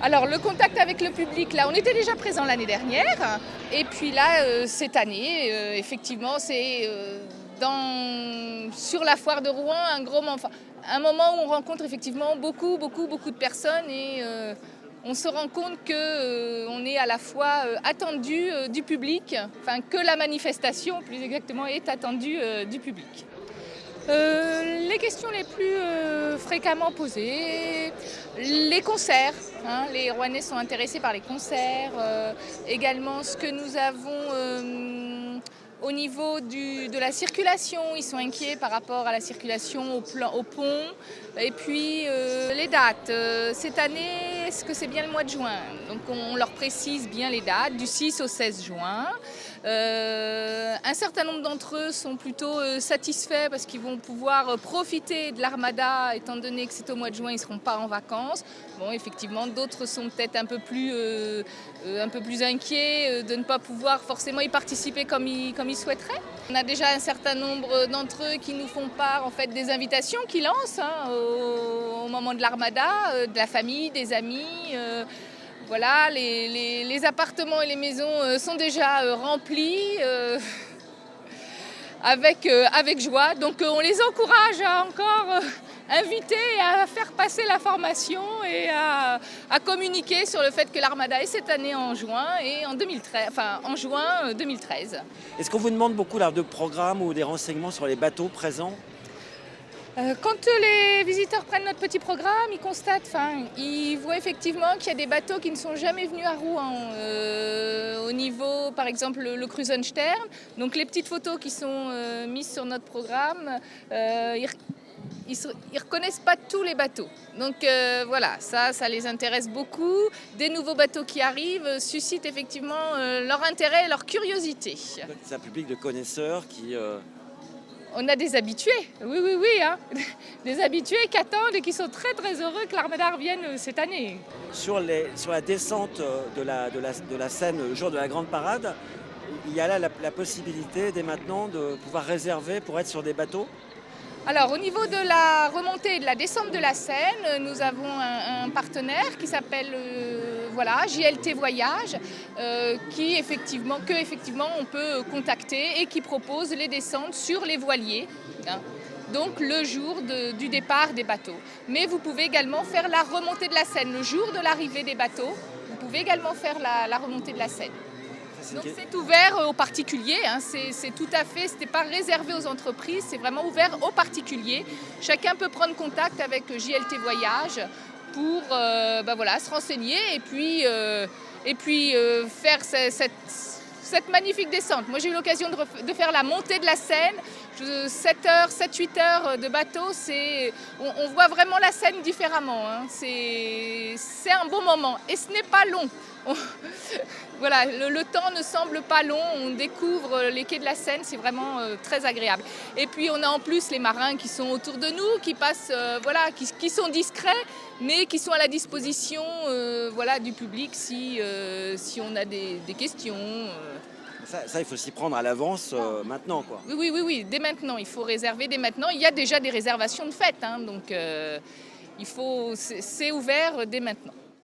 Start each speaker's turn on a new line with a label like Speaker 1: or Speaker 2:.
Speaker 1: Alors le contact avec le public, là, on était déjà présent l'année dernière. Et puis là, cette année, effectivement, c'est sur la foire de Rouen un moment où on rencontre effectivement beaucoup de personnes et on se rend compte qu'on est à la fois attendu du public, enfin que la manifestation plus exactement est attendue du public. Les questions les plus fréquemment posées, les concerts, hein, les Rouennais sont intéressés par les concerts, également ce que nous avons au niveau de la circulation, ils sont inquiets par rapport à la circulation au pont, et puis les dates. Cette année, est-ce que c'est bien le mois de juin? Donc on leur précise bien les dates, du 6 au 16 juin. Un certain nombre d'entre eux sont plutôt satisfaits parce qu'ils vont pouvoir profiter de l'Armada, étant donné que c'est au mois de juin, ils ne seront pas en vacances. Bon, effectivement, d'autres sont peut-être un peu plus inquiets de ne pas pouvoir forcément y participer comme ils souhaiteraient. On a déjà un certain nombre d'entre eux qui nous font part en fait, des invitations qu'ils lancent au moment de l'Armada, de la famille, des amis. Voilà, les appartements et les maisons sont déjà remplis avec joie. Donc on les encourage à encore inviter à faire passer l'information et à communiquer sur le fait que l'Armada est cette année en juin et en juin 2013.
Speaker 2: Est-ce qu'on vous demande beaucoup là, de programmes ou des renseignements sur les bateaux présents ?
Speaker 1: Quand les visiteurs prennent notre petit programme, ils voient effectivement qu'il y a des bateaux qui ne sont jamais venus à Rouen. Au niveau, par exemple, le Krusenstern. Donc les petites photos qui sont mises sur notre programme, ils ne reconnaissent pas tous les bateaux. Donc voilà, ça les intéresse beaucoup. Des nouveaux bateaux qui arrivent suscitent effectivement leur intérêt et leur curiosité.
Speaker 2: C'est un public de connaisseurs qui...
Speaker 1: On a des habitués, oui, hein. Des habitués qui attendent et qui sont très heureux que l'Armada revienne cette année.
Speaker 2: Sur la descente de la Seine le jour de la Grande Parade, il y a là la possibilité dès maintenant de pouvoir réserver pour être sur des bateaux ?
Speaker 1: Alors au niveau de la remontée et de la descente de la Seine, nous avons un partenaire qui s'appelle JLT Voyage, qu'effectivement on peut contacter et qui propose les descentes sur les voiliers, hein, donc le jour du départ des bateaux. Mais vous pouvez également faire la remontée de la Seine. Le jour de l'arrivée des bateaux, vous pouvez également faire la remontée de la Seine. Donc c'est ouvert aux particuliers, hein, c'est tout à fait, ce n'est pas réservé aux entreprises, c'est vraiment ouvert aux particuliers. Chacun peut prendre contact avec JLT Voyage pour se renseigner et puis faire cette magnifique descente. Moi j'ai eu l'occasion de faire la montée de la Seine, 7-8 heures de bateau, on voit vraiment la Seine différemment, hein. C'est un bon moment et ce n'est pas long. Voilà, le temps ne semble pas long, on découvre les quais de la Seine, c'est vraiment très agréable. Et puis on a en plus les marins qui sont autour de nous, qui passent, qui sont discrets, mais qui sont à la disposition du public si on a des questions.
Speaker 2: Ça, il faut s'y prendre à l'avance maintenant, quoi.
Speaker 1: Oui, dès maintenant, il faut réserver dès maintenant. Il y a déjà des réservations de fait, hein, donc c'est ouvert dès maintenant.